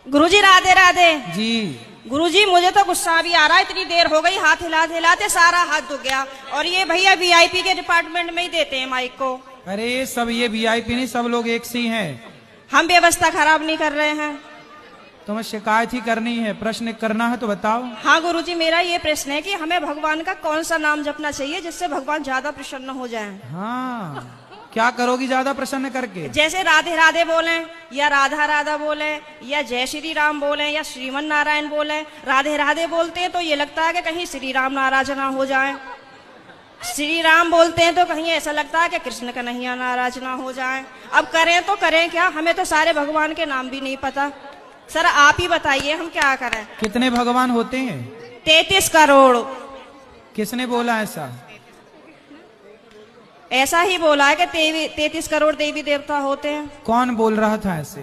गुरुजी राधे राधे जी। गुरुजी, मुझे तो गुस्सा भी आ रहा है, इतनी देर हो गई, हाथ हिलाते हिलाते सारा हाथ दुख गया। और ये भैया वीआईपी के डिपार्टमेंट में ही देते हैं माइक को। अरे सब ये वीआईपी नहीं, सब लोग एक सी हैं। हम व्यवस्था खराब नहीं कर रहे हैं। तुम्हें शिकायत ही करनी है, प्रश्न करना है तो बताओ। हाँ गुरुजी, मेरा ये प्रश्न है कि हमें भगवान का कौन सा नाम जपना चाहिए जिससे भगवान ज्यादा प्रसन्न हो जाएं? हाँ, क्या करोगी ज्यादा प्रसन्न करके? जैसे राधे राधे बोले, या राधा राधा बोले, या जय श्री राम बोले, या श्रीमन नारायण बोले। राधे राधे बोलते हैं तो ये लगता है कि कहीं श्री राम नाराज ना हो जाए। श्री राम बोलते हैं तो कहीं ऐसा लगता है कि कृष्ण कन्हैया नाराज ना हो जाए। अब करें तो करें क्या, हमें तो सारे भगवान के नाम भी नहीं पता। सर आप ही बताइए हम क्या करें। कितने भगवान होते हैं? 33 करोड़। किसने बोला ऐसा? ऐसा ही बोला है कि 33 करोड़ देवी देवता होते हैं। कौन बोल रहा था ऐसे?